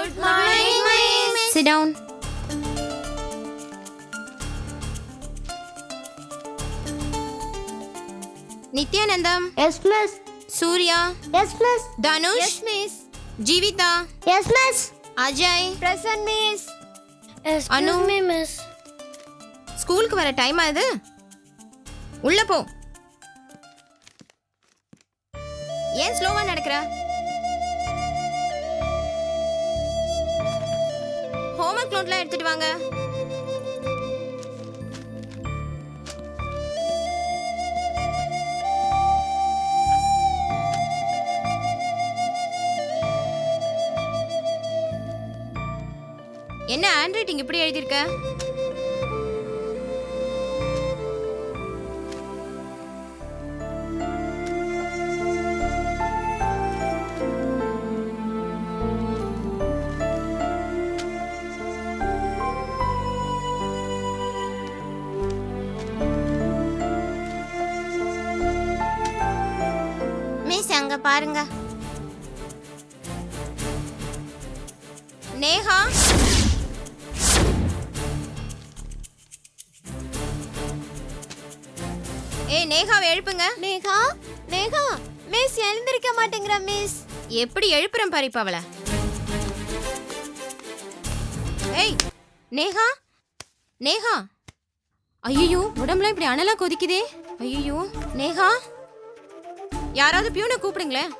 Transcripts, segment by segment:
Good morning, miss. Sit down. Nityanandam. Yes, miss. Surya. Yes, miss. Danush. Yes, miss. Jeevita. Yes, miss. Ajay. Present, miss. Anu. Excuse me, miss. ஸ்கூலுக்கு வர time ஆகுது. உள்ள போ. ஏன் ஸ்லோவா நடக்கற? Homework நோட்லாம் எடுத்துட்டு வாங்க. என்ன ஹேண்ட் ரைட்டிங் இப்படி எழுதியிருக்க? மிஸ் அங்க பாருங்க. நேஹா. ஏய் நேஹாவை எழுப்புங்க. நேஹா, நேஹா, மிஸ் எழுந்திருக்க மாட்டேங்கிற மிஸ். எப்படி எழுப்புறேன் பாரு இப்ப அவள. ஏய் நேஹா, நேஹா. ஐயோ உடம்புல இப்படி அனலா கொதிக்குதே. ஐயோ நேஹா, யாராவது பியூனை கூப்பிடுங்களேன்.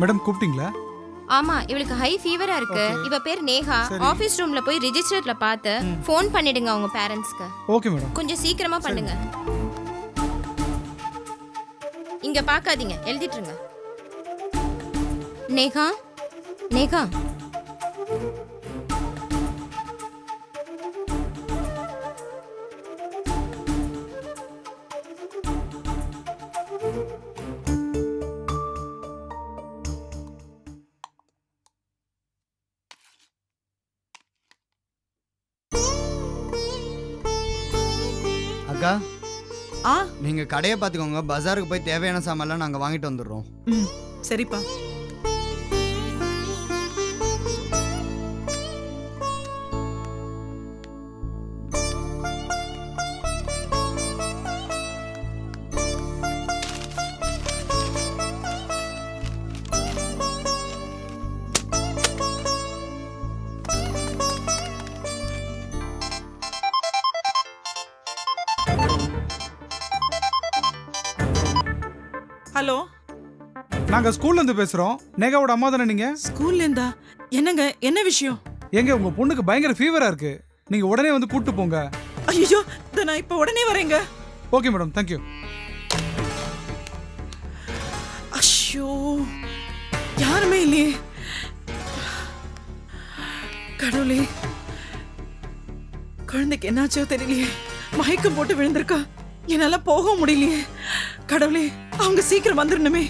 மேடம் கூப்பிட்டீங்களா? ஆமா, இவளுக்கு ஹை ஃபீவரா இருக்கு. இவ பேர் நேஹா. ஆபீஸ் ரூம்ல போய் ரெஜிஸ்டர்ல பார்த்து ஃபோன் பண்ணிடுங்க அவங்க பேரண்ட்ஸ்க்கு. Okay madam. கொஞ்சம் சீக்கிரமா பண்ணுங்க. இங்க பார்க்காதீங்க, எழுதிட்டுருங்க. நேஹா, நேஹா. அக்கா, ஆ நீங்க கடையை பார்த்துக்கோங்க. பஜாருக்கு போய் தேவையான சாமான்லாம் நாங்கள் வாங்கிட்டு வந்துடுறோம். ம் சரிப்பா. ஹலோ, நாங்க ஸ்கூல்ல இருந்து பேசுறோம். நேகாவோட அம்மா தானே நீங்க? ஸ்கூல்ல இருந்தா? என்னங்க, என்ன விஷயம்? எங்க உங்க பொண்ணுக்கு பயங்கர ஃபீவரா இருக்கு. நீங்க உடனே வந்து கூட்டு போங்க. ஐயோ, நான் இப்ப உடனே வரேங்க. Okay madam, thank you. ஐயோ, யாருமே இல்லையே. கடவுளே, குழந்தைக்கு என்னாச்சோ தெரியலையே. மயக்கம் போட்டு விழுந்திருக்கா. என்னால போக முடியலையே. கடவுளே, அவங்க சீக்கிரம் வந்துடணுமே.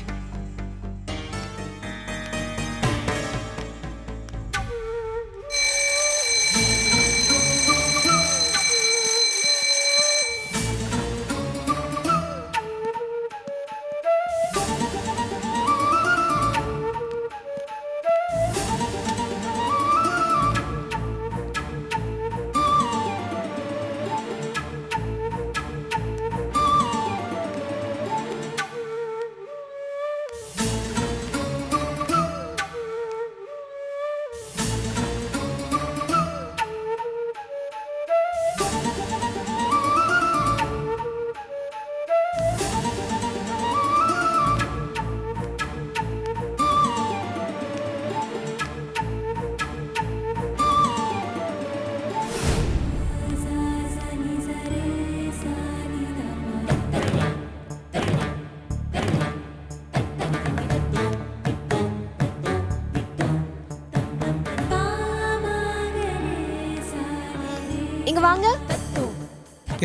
இங்க வாங்க.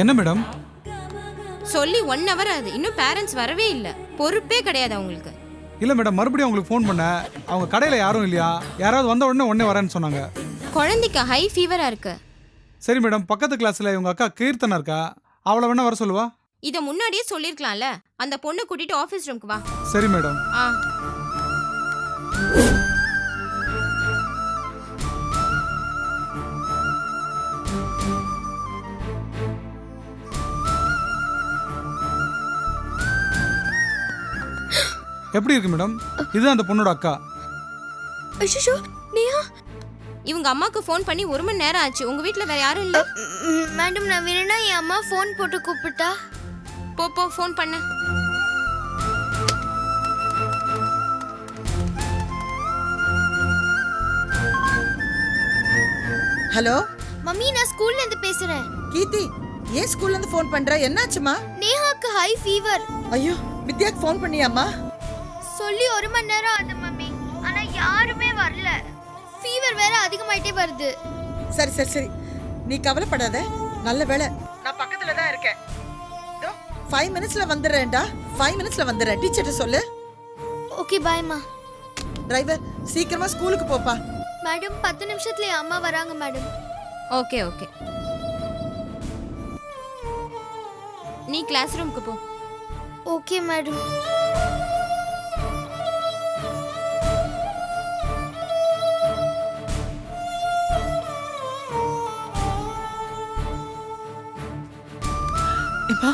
என்ன மேடம்? சொல்லி 1 hour ஆகுது, இன்னும் பேரண்ட்ஸ் வரவே இல்லை. பொறுப்பே கிடையாது அவங்களுக்கு. இல்லை மேடம், மறுபடியும் அவங்களுக்கு ஃபோன் பண்ணேன். அவங்க கடையில் யாரும் இல்லையா, யாராவது வந்த உடனே வரேன்னு சொன்னாங்க. குழந்தைக்கு ஹை ஃபீவரா இருக்கு. சரி மேடம், பக்கத்து கிளாஸில் இவங்க அக்கா கீர்த்தனா இருக்கா, அவளை வேணா வர சொல்லுவா. இத முன்னாடியே சொல்லிருக்கலாம்ல. அந்த பொண்ணை கூட்டிட்டு ஆபீஸ் ரூமுக்கு வா. சரி மேடம். ஆ. எப்படி இருக்கு மேடம்? இதுதான் அந்த பொண்ணோட அக்கா. அஷிஷோ, நேஹா. இவங்க அம்மாக்கு ஃபோன் பண்ணி 1 மணி நேரம் ஆச்சு. உங்க வீட்ல வேற யாரும் இல்ல? மேடம், நான் வேணும்னா என் அம்மா ஃபோன் போட்டு கூப்பிட்டா. போ ஃபோன் பண்ணு. ஹலோ மம்மி, நான் ஸ்கூல்ல இருந்து பேசுறேன். கீர்த்தி, ஏன் ஸ்கூல்ல இருந்து ஃபோன் பண்ற? என்னாச்சுமா? நேஹாக்கு ஹை ஃபீவர். ஐயோ, வித்யாக்கு ஃபோன் பண்ணியாமா? சொல்லி 1 மணி நேரம் ஆகுது மம்மி, ஆனா யாருமே வரல. ஃபீவர் வேற அதிகமாயிட்டே வருது. சரி சரி சரி, நீ கவலைப்படாத. நல்ல வேளை நான் பக்கத்துல தான் இருக்கேன். 5 மினிட்ஸ்ல வந்துடுறேன்டா. 5 மினிட்ஸ்ல வந்துடுறேன். டீச்சர்ட்ட சொல்லு. ஓகே, பாய்மா. டிரைவர், சீக்கிரமா ஸ்கூலுக்கு போப்பா. மேடம், 10 நிமிஷத்துல என் அம்மா வராங்க மேடம். ஓகே. நீ கிளாஸ் ரூமுக்கு போ. Okay madam. ஏப்பா,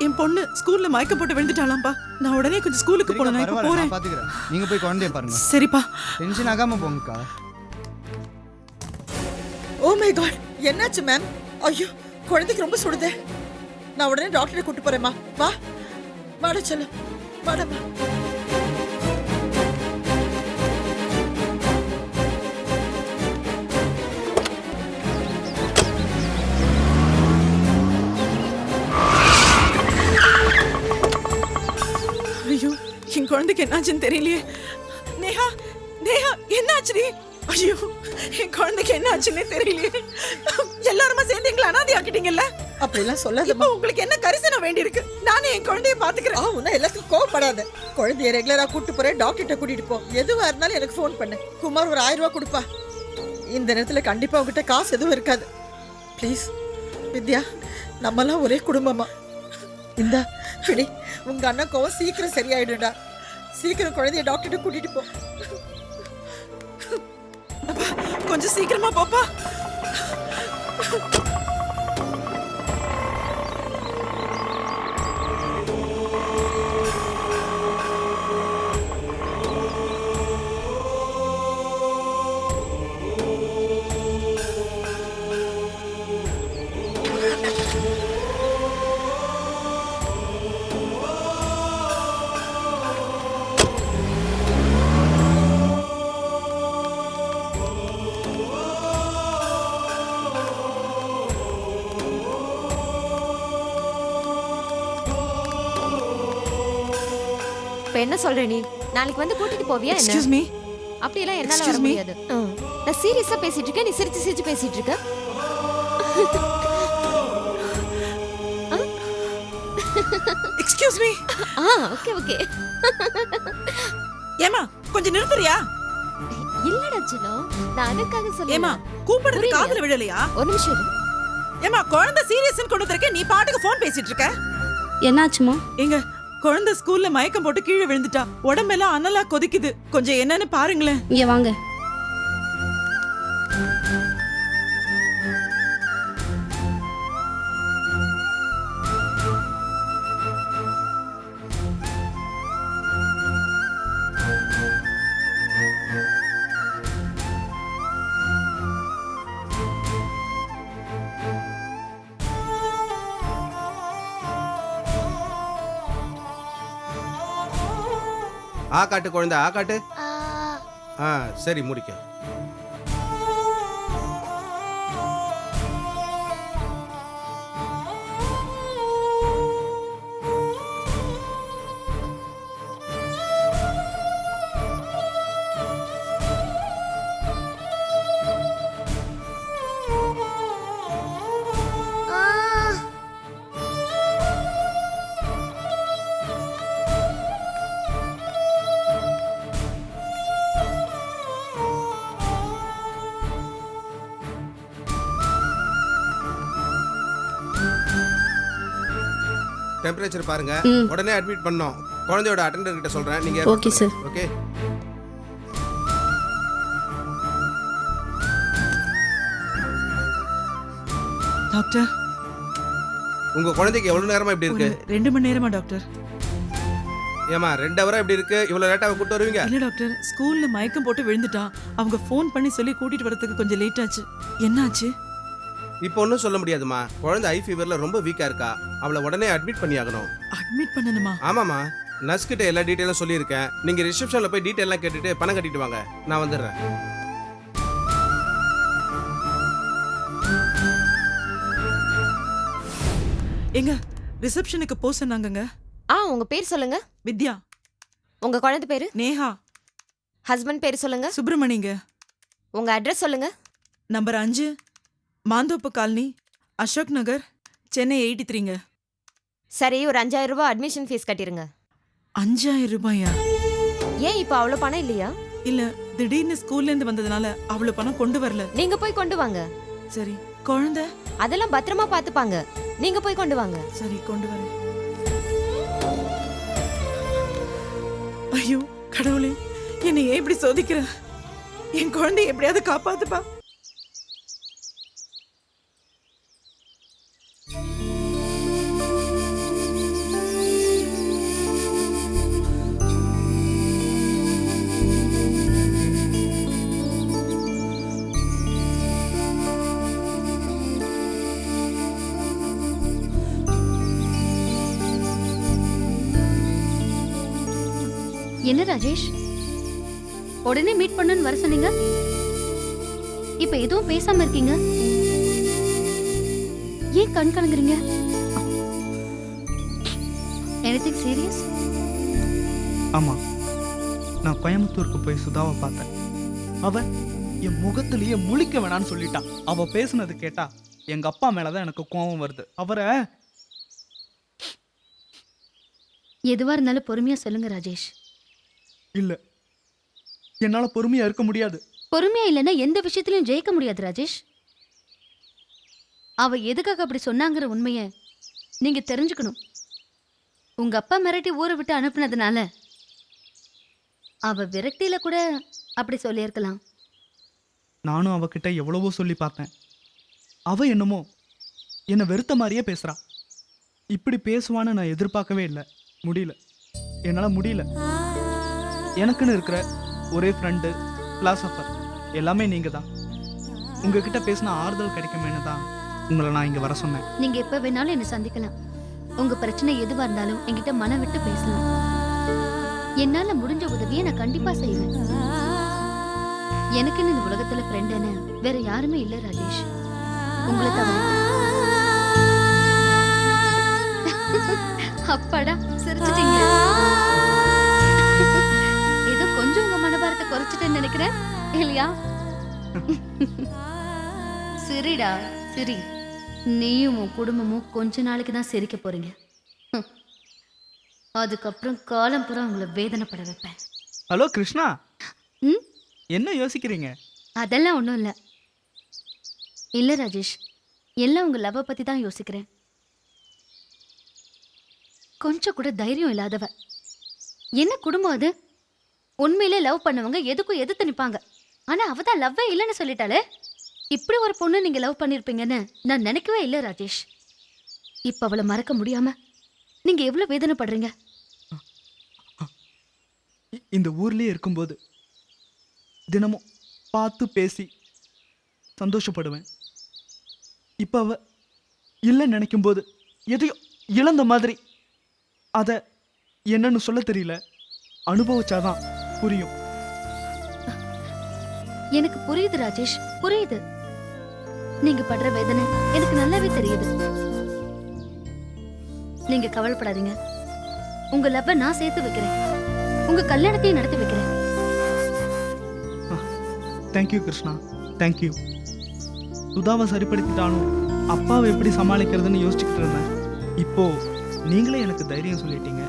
என் பொண்ணு ஸ்கூல்ல மயக்கம் போட்டு விழுந்துட்டாளாம்பா. நான் உடனே கொஞ்சம் ஸ்கூலுக்கு போறேன். நான் இப்ப பரவாயில்ல, போறேன். நான் பாத்துக்கிறேன். நீங்க போய் குழந்தைய பாருங்க. சரிப்பா. டென்ஷன் ஆகாம போங்கக்கா. ஓ மை காட், என்னாச்சு மேம்? ஐயோ, குழந்தைக்கு ரொம்ப சுடுதே. நான் உடனே டாக்டரை கூட்டு போறேம்மா. வா வாடா செல்ல, வாடம்மா. ஐயோ, என் குழந்தைக்கு என்னாச்சுன்னு தெரியலையே. நேஹா, நேஹா, என்னாச்சுடி? ஐயோ, என் குழந்தைக்கு என்னாச்சுன்னே தெரியலையே. எல்லாருமா சேர்ந்து எங்களை அனாதை ஆக்கிட்டீங்கல்ல? அப்படிலாம் சொல்லாதம்மா. உங்களுக்கு என்ன கரிசனம் வேண்டி இருக்கு? நானே என் குழந்தைய பாத்துக்கிறேன். உன்ன எல்லாத்துக்கும் கோவப்படாத. குழந்தைய ரெகுலரா கூட்டு போறேன், டாக்டர்கிட்ட கூட்டிட்டு போ. எதுவா இருந்தாலும் எனக்கு ஃபோன் பண்ணு. குமார் ஒரு 1000 ரூபாய் கொடுப்பா. இந்த நேரத்துல கண்டிப்பா உங்ககிட்ட காசு எதுவும் இருக்காது. ப்ளீஸ் வித்யா, நம்மலாம் ஒரே குடும்பமா. இந்த பிடி, உங்க அண்ணன் கோவம் சீக்கிரம் சரியாயிடுடா. சீக்கிரம் குழந்தைய டாக்டர்கிட்ட கூட்டிட்டு போ. அப்பா, கொஞ்சம் சீக்கிரமா போப்பா. இப்ப என்ன சொல்ற நீ? நாளைக்கு வந்து கூட்டிட்டு போவியா என்ன? Excuse me. அப்படி எல்லாம் என்னால வர Excuse me? முடியாது. நான் சீரியஸா பேசிட்டு இருக்கேன், நீ சிரிச்சு சிரிச்சு பேசிட்டு இருக்க. Excuse me. ஓகே. ஏமா, கொஞ்சம் நிறுத்துறியா? இல்லடா சின்னோ, நான் அதுக்காக ஏமா, சொல்லேன். கூப்பிடுறது புரியலையா? காதுல விழலையா? ஒரு நிமிஷம் இரு. ஏமா, குழந்தை சீரியஸ்னு கொண்டு வந்திருக்க, நீ பாட்டுக்கு ஃபோன் பேசிட்டு இருக்க. என்னாச்சுமா? எங்க குழந்தை ஸ்கூல்ல மயக்கம் போட்டு கீழே விழுந்துட்டா. உடம்பெல்லாம் அனலா கொதிக்குது. கொஞ்சம் என்னன்னு பாருங்களேன். இங்க வாங்க. ஆ காட்டு குழந்தை, ஆ காட்டு. ஆ, சரி, முடிக்க. ஆ. டெம்பரேச்சர் பாருங்க உடனே அட்மிட் பண்ணோம் குழந்தையோட அட்டெண்டர் கிட்ட சொல்றேன் நீங்க Okay, sir. ஓகே டாக்டர் உங்க குழந்தைக்கு எவ்வளவு நேரமா இப்படி ஒரு இருக்கு 2 மணி நேரமா டாக்டர். ஏமா 2 ஹவரா இப்படி இருக்கு இவ்வளவு லேட்டாக கூட்டு வருவீங்க இல்ல டாக்டர், ஸ்கூல்ல மயக்கம் போட்டு விழுந்துட்டான். அவங்க ஃபோன் பண்ணி சொல்லி கூட்டிட்டு வரதுக்கு கொஞ்சம் லேட் ஆச்சு. என்னாச்சு? இப்போ ஒன்றும் சொல்ல முடியாதுமா குழந்தை ஐ ஃபீவர்ல ரொம்ப வீக்கா இருக்கா அவளை உடனே அட்மிட் பண்ணி ஆகணும் அட்மிட் பண்ணணுமா? ஆமாமா நர்ஸ் கிட்ட எல்லா டீட்டெயிலும் சொல்லியிருக்கேன் நீங்க ரிசப்ஷன்ல போய் டீட்டெயிலாம் கேட்டுட்டு பணம் கட்டிட்டு வாங்க நான் வந்துடுறேன். எங்க ரிசப்ஷனுக்கு போ சொன்னாங்கங்க. உங்க பேர் சொல்லுங்க. வித்யா. உங்க குழந்தை பேரு? நேஹா. ஹஸ்பண்ட் பேர் சொல்லுங்க. சுப்பிரமணிங்க. உங்க அட்ரஸ் சொல்லுங்க. நம்பர் 5 மாந்தோப்பு காலனி, அசோக் நகர், சென்னை 83ங்க. சரி, ஒரு 5000 ரூபாய் அட்மிஷன் ஃபீஸ் கட்டிருங்க. 5000 ரூபாயா? ஏன் இப்ப அவ்வளவு பணம் இல்லையா? இல்ல, திடீர்னு ஸ்கூல்ல இருந்து வந்ததுனால அவ்வளவு பணம் கொண்டு வரல. நீங்க போய் கொண்டு வாங்க. சரி, குழந்தை? அதெல்லாம் பத்திரமா பாத்துப்பாங்க. நீங்க போய் கொண்டு வாங்க. சரி, கொண்டு வரேன். ஐயோ கடவுளே, என்னை ஏன் இப்படி சோதிக்கிற? என் குழந்தை எப்படியாவது காப்பாத்துப்பா. என்ன ராஜேஷ், உடனே மீட் பண்ணணும்னு வர சொன்னீங்க, இப்ப எதுவும் பேசாம இருக்கீங்க, ஏன் கண் கலங்குறீங்க? Anything serious? ஆமா, நான் கோயம்புத்தூருக்கு போய் சுதாவை பார்த்தேன். அவ என் முகத்திலேயே முழிக்க வேணான்னு சொல்லிட்டான். அவ பேசுனது கேட்டா எங்க அப்பா மேலதான் எனக்கு கோபம் வருது. அவரை எதுவா இருந்தாலும் பொறுமையா சொல்லுங்க ராஜேஷ். இல்ல, என்னால பொறுமையா இருக்க முடியாது. பொறுமையா இல்லைன்னா எந்த விஷயத்திலையும் ஜெயிக்க முடியாது ராஜேஷ். அவ எதுக்காக அப்படி சொன்னாங்கிற உண்மைய நீங்க தெரிஞ்சுக்கணும். உங்க அப்பா மிரட்டி ஊரை விட்டு அனுப்புனதுனால அவ விரக்தியில கூட அப்படி சொல்லியிருக்கலாம். நானும் அவகிட்ட எவ்வளவோ சொல்லி பார்த்தேன். அவ என்னமோ என்னை வெறுத்த மாதிரியே பேசுறா. இப்படி பேசுவான்னு நான் எதிர்பார்க்கவே இல்லை. முடியல, என்னால முடியல. எனக்குன்னு இருக்கிற ஒரே ஃப்ரெண்டு, பிலாசபர் எல்லாமே நீங்க தான். உங்ககிட்ட பேசினா ஆறுதல் கிடைக்குமேனு தான் உங்களை நான் இங்க வர சொன்னேன். நீங்க எப்ப வேணாலும் என்ன சந்திக்கலாம். உங்க பிரச்சனை எதுவா இருந்தாலும் என்கிட்ட மனம் விட்டு பேசலாம். என்னால முடிஞ்ச உதவியை நான் கண்டிப்பா செய்வேன். எனக்குன்னு இந்த உலகத்துல ஃப்ரெண்டுன்னு வேற யாருமே இல்ல ராஜேஷ், உங்களை தவிர. அப்பாடா, சிரிச்சிட்டீங்களா? ஏதோ கொஞ்சம் உங்க மனபாரத்தை குறைச்சிட்டேன்னு நினைக்கிறேன் இல்லையா? சரிடா சரி, நீயும் உன் குடும்பமும் கொஞ்ச நாளைக்கு தான் சிரிக்க போறீங்க. அதுக்கப்புறம் காலம் பூரா உங்களை வேதனைப்பட வைப்பேன். ஹலோ கிருஷ்ணா, ம், என்ன யோசிக்கிறீங்க? அதெல்லாம் ஒன்றும் இல்லை. இல்லை ராஜேஷ், எல்லாம் உங்க லவ்வை பத்தி தான் யோசிக்கிறேன். கொஞ்சம் கூட தைரியம் இல்லாதவ. என்ன குடும்பம் அது? உண்மையிலே லவ் பண்ணவங்க எதுக்கும் எதிர்த்து நிப்பாங்க. ஆனா அவ தான் லவ்வே இல்லைன்னு சொல்லிட்டாலே. இப்படி ஒரு பொண்ணு நீங்க லவ் பண்ணிருப்பீங்கன்னு நான் நினைக்கவே இல்லை ராஜேஷ். இப்ப அவளை மறக்க முடியாம நீங்க எவ்வளவு வேதனைப்படுறீங்க. இந்த ஊர்லயே இருக்கும்போது தினமும் பார்த்து பேசி சந்தோஷப்படுவேன். இப்ப அவ இல்லைன்னு நினைக்கும் போது எதையோ இழந்த மாதிரி. அத என்னன்னு சொல்ல தெரியல. அனுபவிச்சாதான் புரியும். எனக்கு புரியுது ராஜேஷ், புரியுது. நீங்க படுற வேதனை எனக்கு நல்லாவே தெரியுது. நீங்க கவலைப்படாதீங்க. உங்க லவ்வை நான் சேர்த்து வைக்கிறேன். உங்க கல்யாணத்தையும் நடத்தி வைக்கிறேன். Thank you Krishna, thank you. சுதாவை சரிப்படுத்திட்டாலும் அப்பாவை எப்படி சமாளிக்கிறதுன்னு யோசிச்சுக்கிட்டு இருந்தேன். இப்போ நீங்களே எனக்கு தைரியம் சொல்லிட்டீங்க.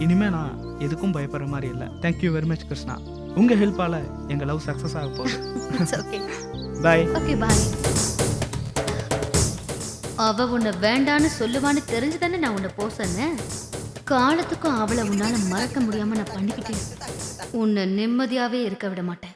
இனிமே நான் எதுக்கும் பயப்படுற மாதிரி இல்லை. Thank you very much Krishna. உங்க ஹெல்ப்பால எங்க லவ் சக்சஸ் ஆக போகுது. Okay bye. Okay bye. அவ உன்னை வேண்டான்னு சொல்லுவான்னு தெரிஞ்சுதானே நான் உன்னை போ சொன்னேன். காலத்துக்கும் அவளை உன்னால மறக்க முடியாம நான் பண்ணிக்கிட்டேன். உன்னை நிம்மதியாவே இருக்க விட மாட்டேன்.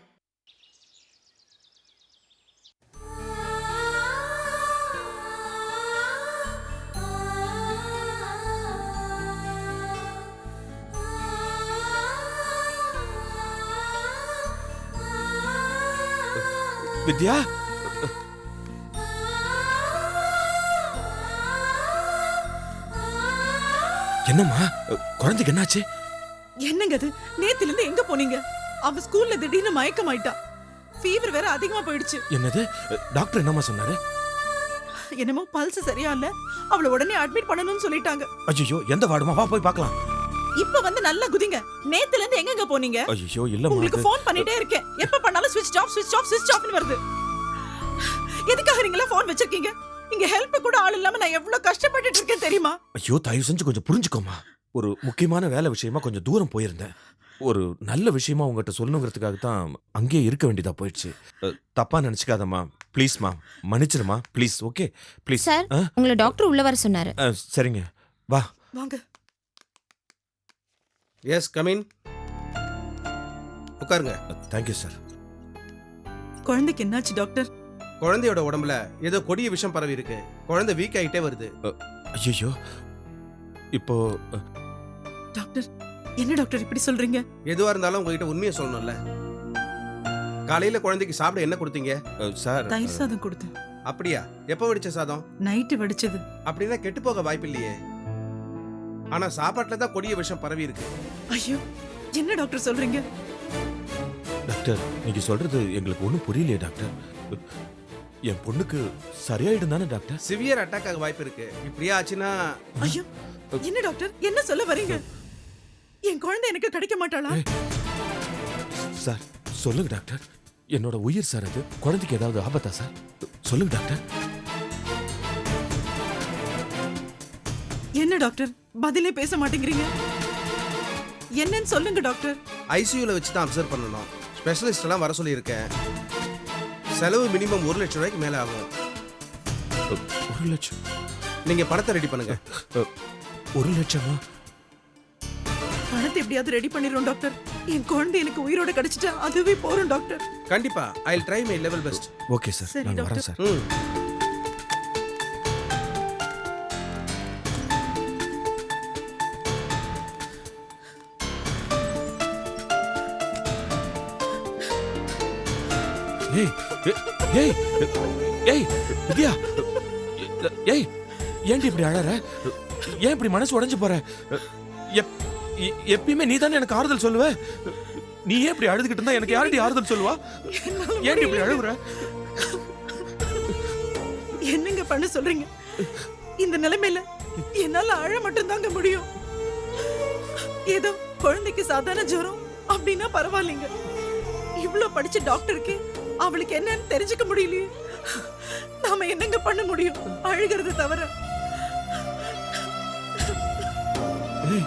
வித்யா, என்னம்மா குழந்தைக்கு என்னாச்சு? என்னங்க அது? நேத்துல இருந்து எங்க போனீங்க? அவ ஸ்கூல்ல திடீர்னு மயக்கமாயிட்டா. ஃபீவர் வேற அதிகமா போயிடுச்சு. என்னது? டாக்டர் என்னம்மா சொன்னாரு? என்னமோ பல்ஸ் சரியா இல்ல, அவளை உடனே அட்மிட் பண்ணணும்னு சொல்லிட்டாங்க. ஐயோ, எந்த வார்டுமா? வா போய் பார்க்கலாம். இப்ப வந்து நல்லா குதிங்க. நேத்துல இருந்து எங்கங்க போனீங்க? ஐயோ இல்லம்மா, உங்களுக்கு ஃபோன் பண்ணிட்டே இருக்கேன். எப்ப பண்ணாலும் ஸ்விட்ச் ஆஃப் ஸ்விட்ச் ஆஃப் ஸ்விட்ச் ஆஃப்னு வருது. எதுக்காக நீங்களா ஃபோன் வச்சிருக்கீங்க? இங்க ஹெல்ப் கூட ஆள் இல்லாம நான் எவ்வளவு கஷ்டப்பட்டுட்டு இருக்கேன் தெரியுமா? ஐயோ தயவு செஞ்சு கொஞ்சம் புரிஞ்சுக்கோமா. ஒரு முக்கியமான வேலை விஷயமா கொஞ்சம் தூரம் போயிருந்தேன். ஒரு நல்ல விஷயமா உங்ககிட்ட சொல்லணுங்கிறதுக்காக தான் அங்கேயே இருக்க வேண்டியதா போயிடுச்சு. தப்பா நினைச்சுக்காதம்மா, ப்ளீஸ்மா, மன்னிச்சிருமா ப்ளீஸ். Okay please. சார், உங்களை டாக்டர் உள்ள வர சொன்னாரு. சரிங்க, வா வாங்க. Yes, come in. உட்காருங்க. Thank you sir. குழந்தைக்கு என்னாச்சு டாக்டர்? குழந்தையோட உடம்புல ஏதோ கொடிய விஷம் பரவி இருக்கு. குழந்தை வீக் ஆயிட்டே வருது. ஐயோ, இப்போ டாக்டர் என்ன டாக்டர் இப்படி சொல்றீங்க? எதுவா இருந்தாலும் உங்ககிட்ட உண்மையை சொல்லணும்ல. காலையில குழந்தைக்கு சாப்பிட என்ன கொடுத்தீங்க? சார், தயிர் சாதம் கொடுத்தேன். அப்படியா? எப்போ வடிச்ச சாதம்? நைட்டு வடிச்சது. அப்படின்னா கெட்டு போக வாய்ப்பு இல்லையே. ஆனா சாப்பாட்டுல தான் கொடிய விஷம் பரவி இருக்கு. ஐயோ, என்ன டாக்டர் சொல்றீங்க? டாக்டர், நீங்க சொல்றது எங்களுக்கு ஒன்றும் புரியலையே டாக்டர். என் பொண்ணுக்கு சரியாயிடும் தானே டாக்டர்? சிவியர் அட்டாக் ஆக வாய்ப்பு இருக்கு. இப்படியே ஆச்சுன்னா ஐயோ, என்ன டாக்டர் என்ன சொல்ல வரீங்க? என் குழந்தை எனக்கு கிடைக்க மாட்டாளா? சார் சொல்லுங்க டாக்டர், என்னோட உயிர் சார் அது. குழந்தைக்கு ஏதாவது ஆபத்தா சார்? சொல்லுங்க டாக்டர். என்ன டாக்டர் பதிலே பேச மாட்டேங்கிறீங்க? என்னன்னு சொல்லுங்க டாக்டர். ஐசியூல வச்சு தான் அப்சர்வ் பண்ணணும். ஸ்பெஷலிஸ்ட் எல்லாம் வர சொல்லியிருக்கேன். செலவு மினிமம் 1 லட்சம் ரூபாய்க்கு மேல ஆகும். 1 லட்சம்? நீங்க பணத்தை ரெடி பண்ணுங்க. 1 லட்சமா? பணத்தை எப்படியாவது ரெடி பண்ணிடுறோம் டாக்டர். என் குழந்தை எனக்கு உயிரோட கிடைச்சிட்டா அதுவே போறோம் டாக்டர். கண்டிப்பா. I will try my level best. Okay sir, சரி, நான் வரேன் டாக்டர். சார். ஏய் ஏய் ஏய் வித்யா, ஏய் ஏன்டி இப்படி அழற? ஏன் இப்படி மனசு உடைஞ்சு போற? எப்பயுமே நீ தானே எனக்கு ஆறுதல் சொல்லுவ. நீ ஏன் இப்படி அழுதுகிட்டு இருந்தா எனக்கு யாரடி ஆறுதல் சொல்லுவா? ஏன்டி இப்படி அழுகுற? என்னங்க பண்ண சொல்றீங்க? இந்த நிலைமையில என்னால அழ மட்டும் தாங்க முடியும். ஏதோ குழந்தைக்கு சாதாரண ஜுரம் அப்படின்னா பரவாயில்லைங்க. இவ்வளவு படிச்ச டாக்டருக்கு அவளுக்கு என்னன்னு தெரிஞ்சுக்க முடியலையே. நாம என்னங்க பண்ண முடியும்? அழுகிறது தவிர. ஏய்